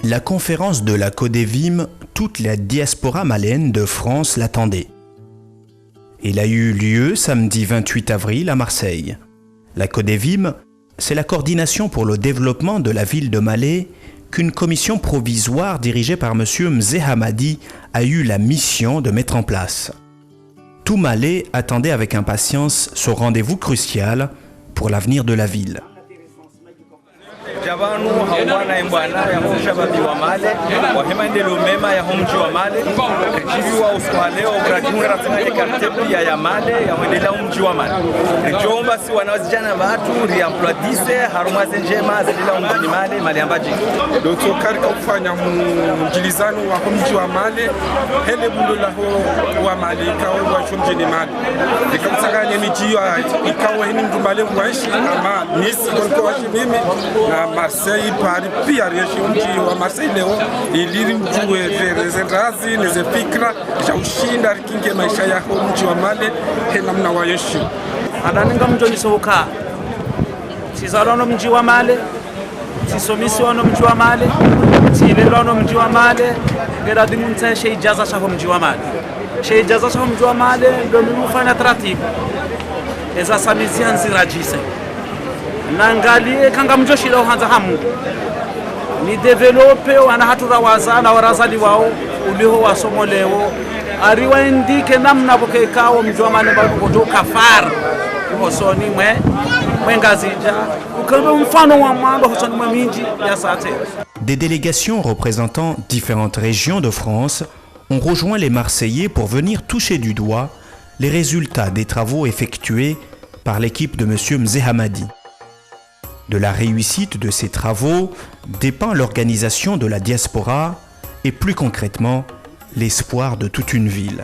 La conférence de la CODEVIM, toute la diaspora malienne de France l'attendait. Elle a eu lieu samedi 28 avril à Marseille. La CODEVIM, c'est la coordination pour le développement de la ville de Malé qu'une commission provisoire dirigée par M. Mzee Hamadi a eu la mission de mettre en place. Tout Malé attendait avec impatience ce rendez-vous crucial pour l'avenir de la ville. Javanu hawana imbwana ya mshababi wa Male wahema ndelo mema ya mji wa Male kijiwa uswaleo bradura tena kartepia ya Male ya mwendelea mji wa Male njomba si wanawazijana watu riampladise harumaze njema zidila mji Male Male ambaji doto karika kufanya mjilizano wa mji wa Male hele bundo la wa Male ikawa wa mjini Male ikamsanganya miji ya ikawa hini mji Male waishi ama nisi kwa waishi mimi na Marseille pari pia reshi mji wa Marseille leo iliri mjue zendrazi neze fikra ja ushinda kinge maisha yako mji wa Male hena mna wayeshi adaninga mjoni soka sizalono mji wa Male sisomisi wano mji wa Male silelano mji wa Male ngera dimunta sheijaza cha mji wa Male sheijaza cha mji wa Male ndo mfanya taratibu eza samizia nzirajise nangalie kanga mjoshira uhanza hamu ni develope wana hatura wazana warazali wao uliho wasomo leo ariwaendike namna bokekao mjwa mane bakutoka far hosoni mwengazija ukalbe mfano wa mwando hosoni mminji ya sate. Des délégations représentant différentes régions de France ont rejoint les Marseillais pour venir toucher du doigt les résultats des travaux effectués par l'équipe de M. Mzee Hamadi. De la réussite de ces travaux dépend l'organisation de la diaspora et plus concrètement l'espoir de toute une ville.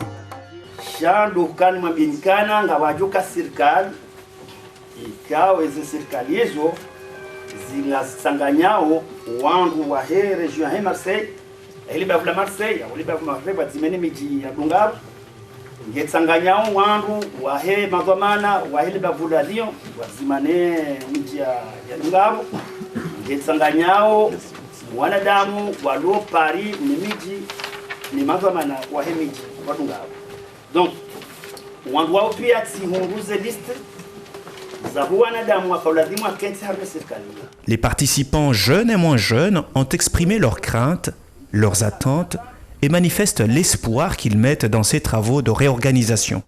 Ngetsanganyao wandu wahe magomana wahili bavula liyo wazimane mji ya Ngabo ngetsanganyao wanadamu walo pari ni miji ni magomana wahe miji watu Ngabo donc wandu wao pia sihunguze liste za wanadamu wakaulazimu akenti harbe serikali. Les participants jeunes et moins jeunes ont exprimé leurs craintes, leurs attentes et manifestent l'espoir qu'ils mettent dans ces travaux de réorganisation.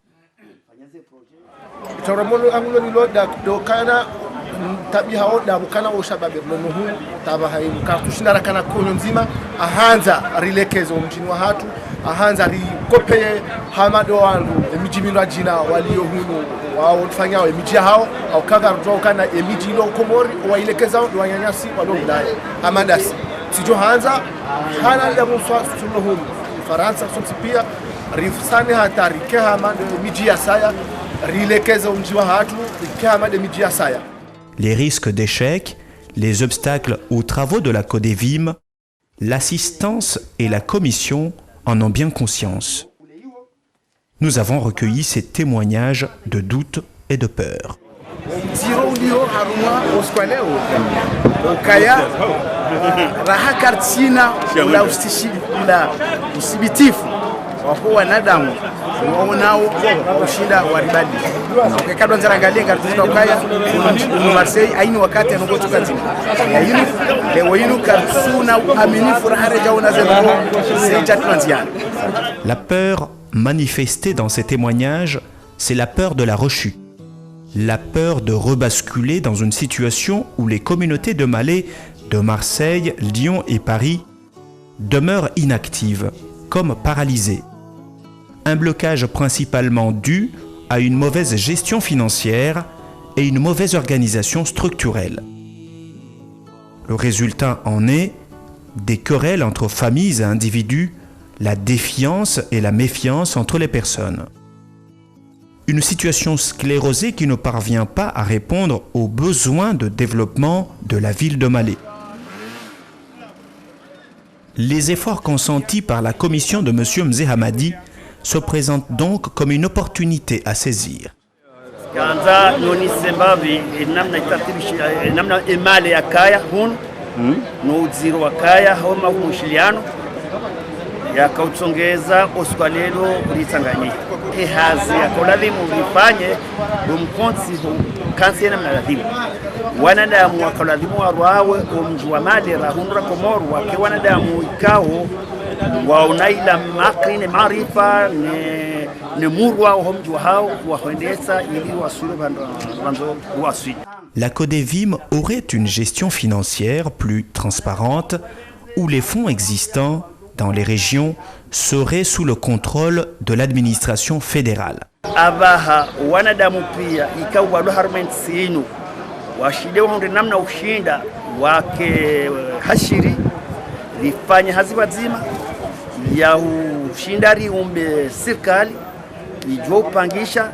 Sijo hanza hana ya muswa suluhum Faransa pia rifsani hatari kehama de miji ya saya rilekeza mji wa hatu kehama de miji ya saya. Les risques d'échec, les obstacles aux travaux de la CODEVIM, l'assistance et la commission en ont bien conscience. Nous avons recueilli ces témoignages de doute et de peur. Raha kartsina ula usibitifu wako wanadamu waonao ushinda waribadi ukekadwa nzarangalia kartsina ukaya unu Marseille aini wakati anogotoka nzima aini lewo inu kartsuna aminifu rahare jauna zero seja tuanziana. La peur manifestée dans ces témoignages, c'est la peur de la rechute. La peur de rebasculer dans une situation où les communautés de Malé, de Marseille, Lyon et Paris demeurent inactives, comme paralysées. Un blocage principalement dû à une mauvaise gestion financière et une mauvaise organisation structurelle. Le résultat en est des querelles entre familles et individus, la défiance et la méfiance entre les personnes. Une situation sclérosée qui ne parvient pas à répondre aux besoins de développement de la ville de Malé. Les efforts consentis par la commission de M. Mzee Hamadi se présentent donc comme une opportunité à saisir. kanza noni sembavi namna itaratibishi namna imale ya kaya hunu no uziro wa kaya homa umushiliano yakautsongeza oskwalelo ulitsanganyika ehazi yakolalimu vifanye umkonsi kansi namna lazima wanadamu wakolalimu warwawe umjua mali rahunra komoru wake wanadamu ikao waunaila makri ne marifa ne murwa homjua hao wahendesa ili wasule banzo wasui. La Codevim aurait une gestion financière plus transparente où les fonds existants dans les régions seraient sous le contrôle de l'administration fédérale. Abaha wanadamu pia ikawa waluharment sinu washide wahunde namna ushinda wake hashiri lifanye hazibazima ya ushindari umbe serikali ijua upangisha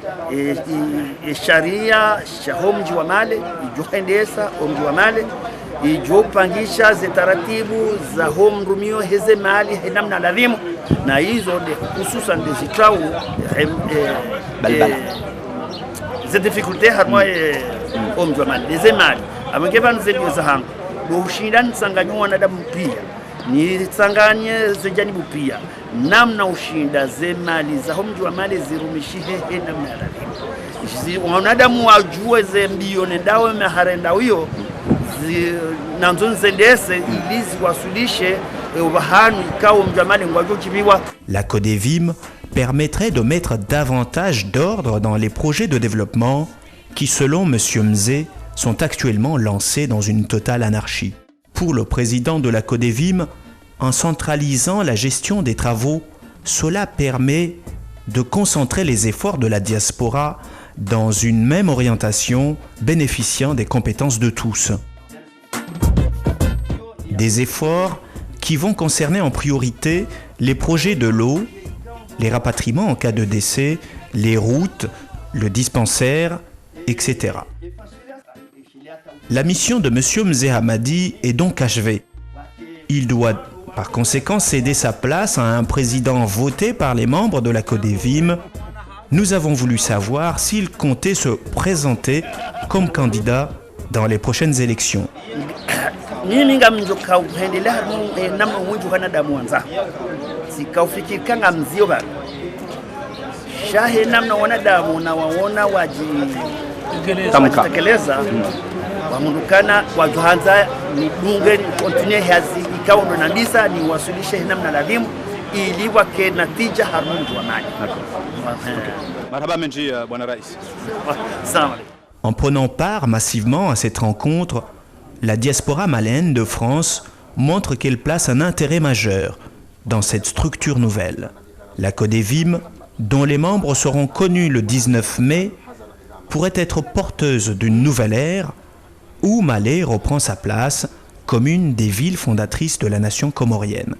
sharia shaho mji wa male ijua hendesa mji wa male ijua upangisha zetaratibu za home rumio heze mali namna ladhimu na hizo hususan zitrau ze difficulté harmwa mji wa male heze mali amekeba nzeli za hangu ushinda nsanganywa wanadamu pia ni tsanganye zejanibu pia namna ushinda ze mali za mji wa mali zirumishihe namna ladhimu wanadamu wajue ze mbio nendawe maharenda huyo nanzo nzendese ilizi wasulishe ubahanu ikao mji wa mali ngwajo chibiwa. La Codevim permettrait de mettre davantage d'ordre dans les projets de développement qui, selon M. Mzé, sont actuellement lancés dans une totale anarchie. Pour le président de la Codevim, en centralisant la gestion des travaux, cela permet de concentrer les efforts de la diaspora dans une même orientation bénéficiant des compétences de tous. Des efforts qui vont concerner en priorité les projets de l'eau, les rapatriements en cas de décès, les routes, le dispensaire, etc. La mission de M. Mzé Hamadi est donc achevée. Il doit par conséquent céder sa place à un président voté par les membres de la Codevim. Nous avons voulu savoir s'il comptait se présenter comme candidat dans les prochaines élections. wamundukana wajuhanza ni bunge continue hazi ikawa ndo nandisa ni wasulishe namna ladhimu ili wake natija harmoni wa mali. Marhaba menji bwana rais. En prenant part massivement à cette rencontre, la diaspora malienne de France montre qu'elle place un intérêt majeur dans cette structure nouvelle. La Codevim, dont les membres seront connus le 19 mai, pourrait être porteuse d'une nouvelle ère où Malé reprend sa place comme une des villes fondatrices de la nation comorienne.